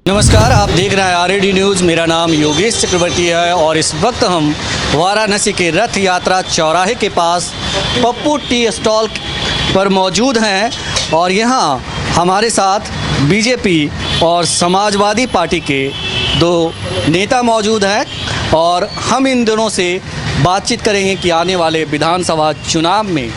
नमस्कार, आप देख रहे हैं आरएडी न्यूज़। मेरा नाम योगेश चक्रवर्ती है और इस वक्त हम वाराणसी के रथ यात्रा चौराहे के पास पप्पू टी स्टॉल पर मौजूद हैं और यहाँ हमारे साथ बीजेपी और समाजवादी पार्टी के दो नेता मौजूद हैं और हम इन दोनों से बातचीत करेंगे कि आने वाले विधानसभा चुनाव में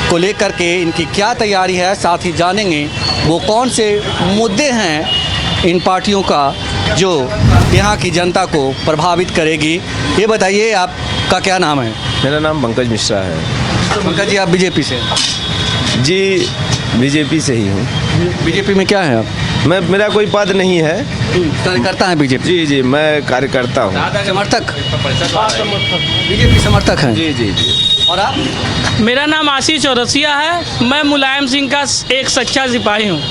को लेकर के इनकी क्या तैयारी है। साथ ही जानेंगे वो कौन से मुद्दे हैं इन पार्टियों का जो यहाँ की जनता को प्रभावित करेगी। ये बताइए, आपका क्या नाम है? मेरा नाम पंकज मिश्रा है। तो पंकज जी, आप बीजेपी से हैं? जी, बीजेपी से ही हूँ। बीजेपी में क्या है आप? मेरा कोई पद नहीं है। कार्यकर्ता हैं बीजेपी? जी, मैं कार्यकर्ता हूँ। समर्थक? बीजेपी समर्थक हैं? जी। और आप? मेरा नाम आशीष चौरसिया है। मैं मुलायम सिंह का एक सच्चा सिपाही हूँ।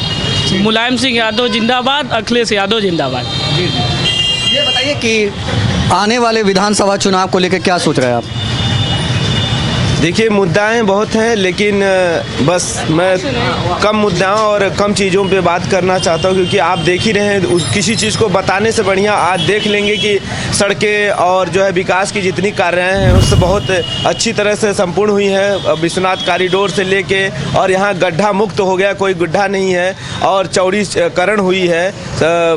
मुलायम सिंह यादव जिंदाबाद, अखिलेश यादव जिंदाबाद। ये बताइए कि आने वाले विधानसभा चुनाव को लेकर क्या सोच रहे हैं आप? देखिए, मुद्दाएं बहुत हैं, लेकिन बस मैं कम मुद्दाओं और कम चीज़ों पे बात करना चाहता हूं, क्योंकि आप देख ही रहे हैं, किसी चीज़ को बताने से बढ़िया आज देख लेंगे कि सड़कें और जो है विकास की जितनी कार्याएं हैं उससे बहुत अच्छी तरह से संपूर्ण हुई हैं। विश्वनाथ कॉरिडोर से लेके और यहाँ गड्ढा मुक्त हो गया, कोई गड्ढा नहीं है और चौड़ीकरण हुई है।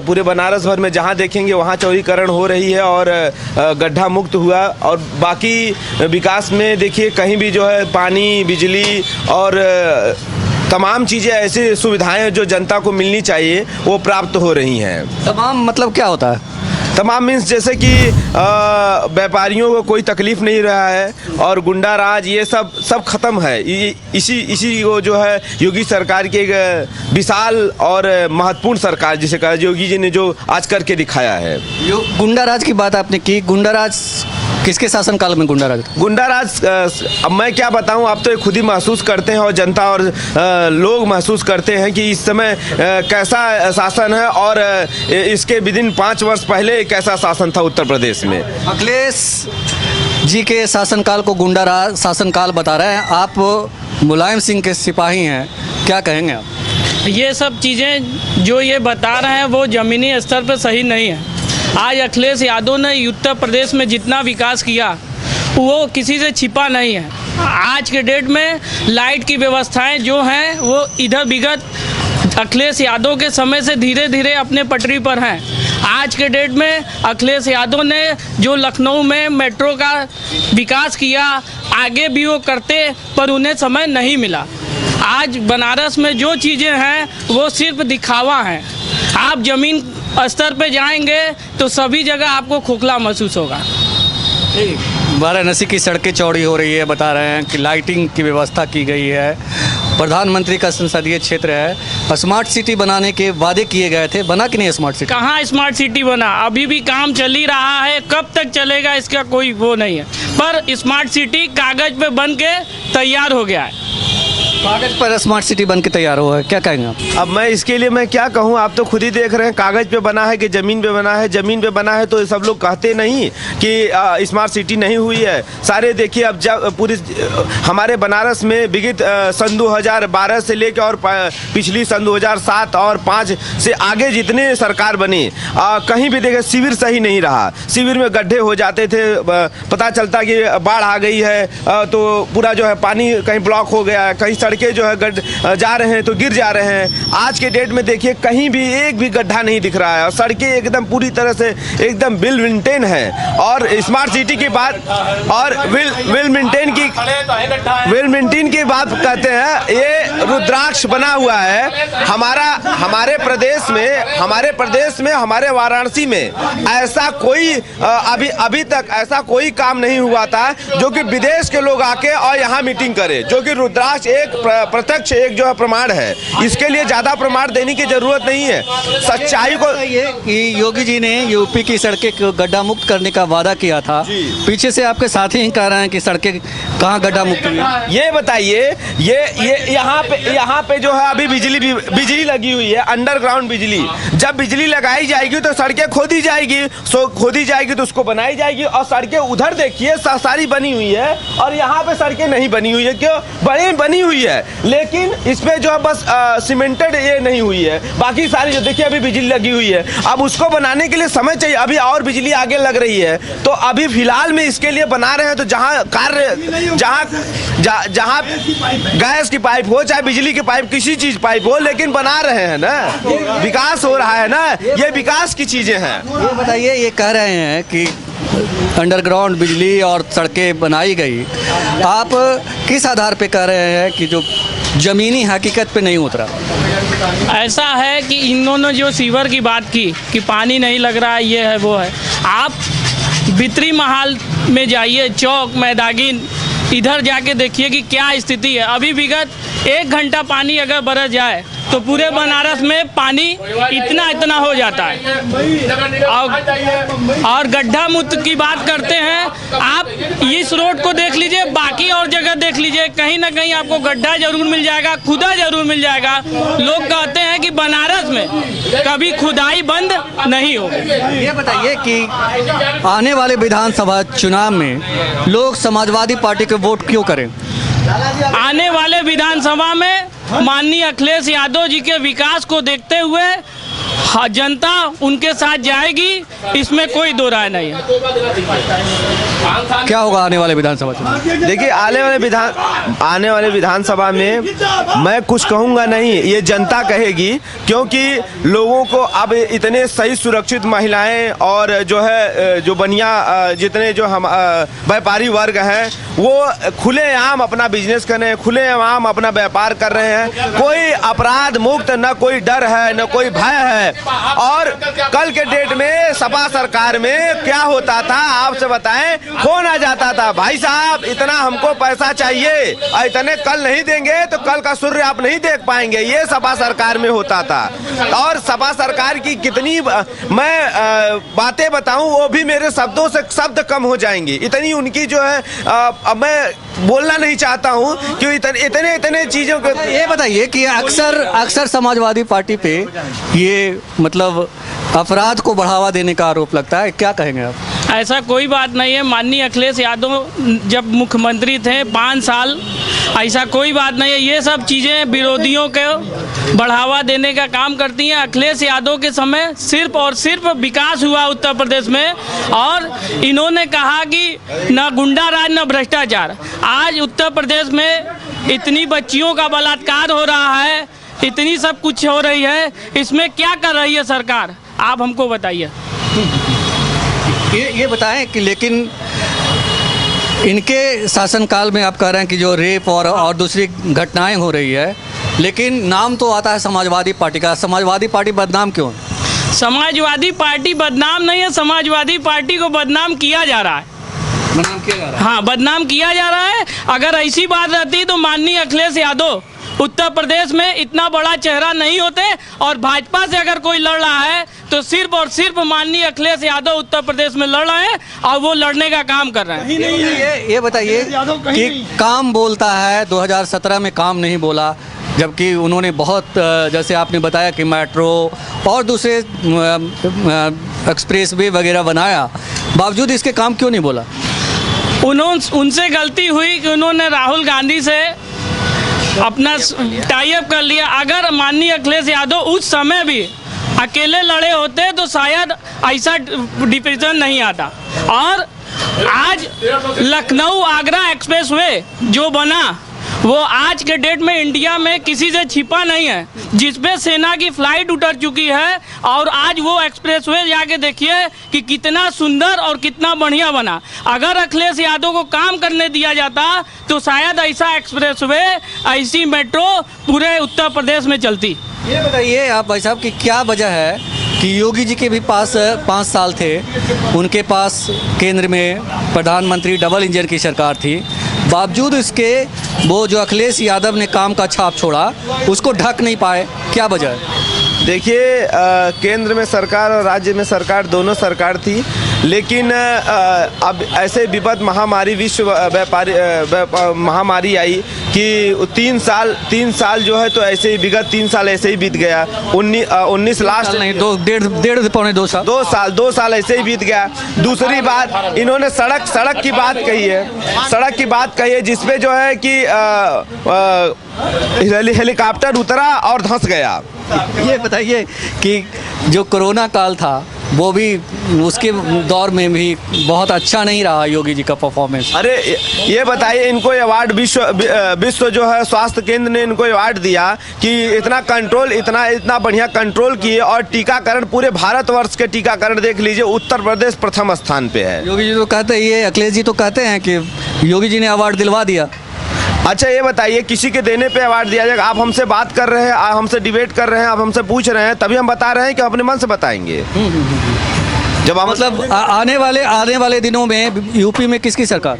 पूरे बनारस भर में जहाँ देखेंगे वहाँ चौड़ीकरण हो रही है और गड्ढा मुक्त हुआ। और बाकी विकास में देखिए, कहीं भी जो है पानी, बिजली और तमाम चीज़ें, ऐसी सुविधाएं जो जनता को मिलनी चाहिए वो प्राप्त हो रही हैं। तमाम मतलब क्या होता है? तमाम मीन्स जैसे कि व्यापारियों को कोई तकलीफ नहीं रहा है और गुंडा राज ये सब खत्म है। इसी को जो है योगी सरकार की एक विशाल और महत्वपूर्ण सरकार जिसे कहा, योगी जी ने जो आज करके दिखाया है। गुंडा राज की बात आपने की, गुंडा राज किसके शासनकाल में गुंडा राज? अब मैं क्या बताऊं, आप तो खुद ही महसूस करते हैं और जनता और लोग महसूस करते हैं कि इस समय कैसा शासन है और इसके विदिन 5 वर्ष पहले कैसा शासन था उत्तर प्रदेश में। अखिलेश जी के शासनकाल को गुंडा राज शासनकाल बता रहे हैं। आप मुलायम सिंह के सिपाही हैं, क्या कहेंगे आप? ये सब चीज़ें जो ये बता रहे हैं वो ज़मीनी स्तर पर सही नहीं है। आज अखिलेश यादव ने उत्तर प्रदेश में जितना विकास किया वो किसी से छिपा नहीं है। आज के डेट में लाइट की व्यवस्थाएं जो हैं वो इधर विगत अखिलेश यादव के समय से धीरे धीरे अपने पटरी पर हैं। आज के डेट में अखिलेश यादव ने जो लखनऊ में मेट्रो का विकास किया, आगे भी वो करते, पर उन्हें समय नहीं मिला। आज बनारस में जो चीज़ें हैं वो सिर्फ दिखावा है। आप ज़मीन स्तर पे जाएंगे तो सभी जगह आपको खोखला महसूस होगा। वाराणसी की सड़कें चौड़ी हो रही है, बता रहे हैं कि लाइटिंग की व्यवस्था की गई है। प्रधानमंत्री का संसदीय क्षेत्र है। स्मार्ट सिटी बनाने के वादे किए गए थे, बना कि नहीं स्मार्ट सिटी? कहाँ स्मार्ट सिटी बना? अभी भी काम चल ही रहा है। कब तक चलेगा इसका कोई वो नहीं है, पर स्मार्ट सिटी कागज़ पे बन के तैयार हो गया है। कागज़ पर स्मार्ट सिटी बन के तैयार हुआ है, क्या कहेंगे आप? अब मैं इसके लिए मैं क्या कहूँ, आप तो खुद ही देख रहे हैं कागज़ पे बना है कि ज़मीन पे बना है। ज़मीन पे बना है तो सब लोग कहते नहीं कि स्मार्ट सिटी नहीं हुई है। सारे देखिए, अब जब पूरी हमारे बनारस में विगत सन 2012 से लेकर और पिछली सन 2007 और 5 से आगे जितने सरकार बनी, कहीं भी देखे शिविर सही नहीं रहा। शिविर में गड्ढे हो जाते थे, पता चलता कि बाढ़ आ गई है तो पूरा जो है पानी कहीं ब्लॉक हो गया है, कहीं के जो है जा रहे हैं तो गिर जा रहे हैं। आज के डेट में देखिए, कहीं भी एक भी गड्ढा नहीं दिख रहा है और सड़कें एकदम पूरी तरह से एकदम वेल मेंटेन है। और स्मार्ट सिटी की बात और वेल मेंटेन की बात कहते हैं, ये रुद्राक्ष बना हुआ है हमारे प्रदेश में हमारे वाराणसी में। ऐसा कोई अभी तक ऐसा कोई काम नहीं हुआ था जो कि विदेश के लोग आके और यहाँ मीटिंग करे, जो कि रुद्राक्ष एक प्रत्यक्ष एक जो है प्रमाण है। इसके लिए ज्यादा प्रमाण देने की जरूरत नहीं है। सच्चाई को ये कि योगी जी ने यूपी की सड़कें गड्ढा मुक्त करने का वादा किया था, पीछे से आपके साथी ही कह रहे हैं कि सड़कें कहाँ गड्ढा मुक्त हुई है। ये बताइए, ये यहाँ पे जो है अभी बिजली लगी हुई है, अंडरग्राउंड बिजली। जब बिजली लगाई जाएगी तो सड़कें खोदी जाएगी तो उसको बनाई जाएगी। और सड़कें उधर देखिए सारी बनी हुई है और यहाँ पे सड़कें नहीं बनी हुई है। क्यों बनी हुई है, लेकिन इसमें जो है बस सीमेंटेड ये नहीं हुई है। बाकी सारी जो देखिए अभी बिजली लगी हुई है, अब उसको बनाने के लिए समय चाहिए, अभी और बिजली आगे लग रही है। तो अभी फिलहाल में इसके लिए बना रहे हैं, तो जहाँ कार्य जहाँ गैस की पाइप हो चाहे बिजली की पाइप किसी चीज पाइप हो, लेकिन बना रहे हैं ना, विकास हो रहा है ना, ये विकास की चीजें हैं। ये बताइए, ये कह रहे हैं कि अंडरग्राउंड बिजली और सड़कें बनाई गई, आप किस आधार पे कह रहे हैं कि जो ज़मीनी हकीकत पे नहीं उतरा? ऐसा है कि इन्होंने जो सीवर की बात की कि पानी नहीं लग रहा है, ये है वो है। आप बित्री महल में जाइए, चौक मैदागिन, इधर जाके देखिए कि क्या स्थिति है। अभी विगत 1 घंटा पानी अगर बरस जाए तो पूरे बनारस में पानी इतना हो जाता है। और गड्ढा मुक्त की बात करते हैं, आप इस रोड को देख लीजिए, बाकी और जगह देख लीजिए, कहीं ना कहीं आपको गड्ढा जरूर मिल जाएगा, खुदा जरूर मिल जाएगा। लोग कहते हैं कि बनारस में कभी खुदाई बंद नहीं होगी। ये बताइए कि आने वाले विधानसभा चुनाव में लोग समाजवादी पार्टी को वोट क्यों करें? आने वाले विधानसभा में माननीय अखिलेश यादव जी के विकास को देखते हुए जनता उनके साथ जाएगी, इसमें कोई दो राय नहीं है। क्या होगा आने वाले विधानसभा चुनाव? देखिए आने वाले विधानसभा में मैं कुछ कहूँगा नहीं, ये जनता कहेगी, क्योंकि लोगों को अब इतने सही सुरक्षित महिलाएं और जो है जो बनिया जितने जो हम व्यापारी वर्ग हैं वो खुलेआम अपना बिजनेस कर रहे हैं, खुलेआम अपना व्यापार कर रहे हैं, कोई अपराध मुक्त, न कोई डर है न कोई भय है। और कल के डेट में सपा सरकार में क्या होता था आपसे बताएं, फोन आ जाता था, भाई साहब इतना हमको पैसा चाहिए और इतने कल नहीं देंगे तो कल का सूर्य आप नहीं देख पाएंगे, ये सपा सरकार में होता था। और सपा सरकार की कितनी मैं बातें बताऊं वो भी मेरे शब्दों से शब्द कम हो जाएंगी, इतनी उनकी जो है अब मैं बोलना नहीं चाहता हूं कि इतने चीजों के। ये बताइए कि अक्सर समाजवादी पार्टी पे ये मतलब अपराध को बढ़ावा देने का आरोप लगता है, क्या कहेंगे आप? ऐसा कोई बात नहीं है। माननीय अखिलेश यादव जब मुख्यमंत्री थे 5 साल, ऐसा कोई बात नहीं है। ये सब चीज़ें विरोधियों को बढ़ावा देने का काम करती हैं। अखिलेश यादव के समय सिर्फ और सिर्फ विकास हुआ उत्तर प्रदेश में, और इन्होंने कहा कि न गुंडा राज न भ्रष्टाचार। आज उत्तर प्रदेश में इतनी बच्चियों का बलात्कार हो रहा है, इतनी सब कुछ हो रही है, इसमें क्या कर रही है सरकार, आप हमको बताइए। ये बताएं कि लेकिन इनके शासनकाल में आप कह रहे हैं कि जो रेप और दूसरी घटनाएं हो रही है, लेकिन नाम तो आता है समाजवादी पार्टी का। समाजवादी पार्टी बदनाम क्यों? समाजवादी पार्टी बदनाम नहीं है, समाजवादी पार्टी को बदनाम किया जा रहा है। बदनाम किया जा रहा है? हाँ, बदनाम किया जा रहा है। अगर ऐसी बात रहती तो माननीय अखिलेश यादव उत्तर प्रदेश में इतना बड़ा चेहरा नहीं होते, और भाजपा से अगर कोई लड़ रहा है तो सिर्फ और सिर्फ माननीय अखिलेश यादव उत्तर प्रदेश में लड़ रहे हैं, और वो लड़ने का काम कर रहे हैं। ये बताइए कि काम बोलता है, 2017 में काम नहीं बोला, जबकि उन्होंने बहुत जैसे आपने बताया कि मेट्रो और दूसरे एक्सप्रेसवे वगैरह बनाया, बावजूद इसके काम क्यों नहीं बोला? उनसे गलती हुई कि उन्होंने राहुल गांधी से अपना टाई अप कर लिया। अगर माननीय अखिलेश यादव उस समय भी अकेले लड़े होते तो शायद ऐसा डिसीजन नहीं आता। और आज लखनऊ आगरा एक्सप्रेसवे जो बना, वो आज के डेट में इंडिया में किसी से छिपा नहीं है, जिसपे सेना की फ्लाइट उतर चुकी है। और आज वो एक्सप्रेसवे जाके देखिए कि कितना सुंदर और कितना बढ़िया बना। अगर अखिलेश यादव को काम करने दिया जाता तो शायद ऐसा एक्सप्रेसवे, ऐसी मेट्रो पूरे उत्तर प्रदेश में चलती। ये बताइए आप भाई साहब कि क्या वजह है कि योगी जी के भी पास 5 साल थे, उनके पास केंद्र में प्रधानमंत्री डबल इंजन की सरकार थी, बावजूद इसके वो जो अखिलेश यादव ने काम का छाप छोड़ा उसको ढक नहीं पाए, क्या वजह है? देखिए केंद्र में सरकार और राज्य में सरकार दोनों सरकार थी, लेकिन अब ऐसे विपद महामारी विश्व महामारी आई कि 3 साल जो है तो ऐसे ही विगत 3 साल ऐसे ही बीत गया। 19 लास्ट नहीं, डेढ़ पौने 2 साल 2 साल ऐसे ही बीत गया। दूसरी बात, इन्होंने सड़क की बात कही है, जिसपे जो है कि हेलीकॉप्टर उतरा और धंस गया। ये बताइए कि जो कोरोना काल था वो भी उसके दौर में भी बहुत अच्छा नहीं रहा योगी जी का परफॉर्मेंस। अरे ये बताइए, इनको अवार्ड विश्व जो है स्वास्थ्य केंद्र ने इनको अवार्ड दिया कि इतना कंट्रोल, इतना बढ़िया कंट्रोल किए, और टीकाकरण पूरे भारतवर्ष के टीकाकरण देख लीजिए, उत्तर प्रदेश प्रथम स्थान पे है। योगी जी तो कहते हैं, ये अखिलेश जी तो कहते हैं कि योगी जी ने अवार्ड दिलवा दिया। अच्छा ये बताइए, किसी के देने पे अवार्ड दिया जाएगा? आप हमसे बात कर रहे हैं, आप हमसे डिबेट कर रहे हैं, आप हमसे पूछ रहे हैं, तभी हम बता रहे हैं कि अपने मन से बताएंगे। जब हम मतलब आने वाले दिनों में यूपी में किसकी सरकार?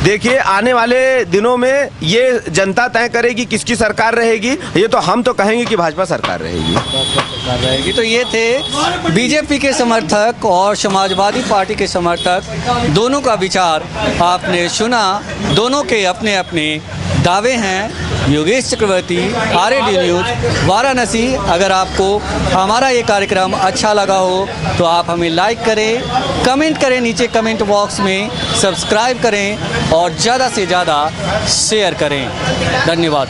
देखिए आने वाले दिनों में ये जनता तय करेगी किसकी सरकार रहेगी। ये तो हम तो कहेंगे कि भाजपा सरकार रहेगी। तो ये थे बीजेपी के समर्थक और समाजवादी पार्टी के समर्थक, दोनों का विचार आपने सुना। दोनों के अपने अपने दावे हैं। योगेश चक्रवर्ती, RAD न्यूज़, वाराणसी। अगर आपको हमारा ये कार्यक्रम अच्छा लगा हो तो आप हमें लाइक करें, कमेंट करें नीचे कमेंट बॉक्स में, सब्सक्राइब करें और ज़्यादा से ज़्यादा शेयर करें। धन्यवाद।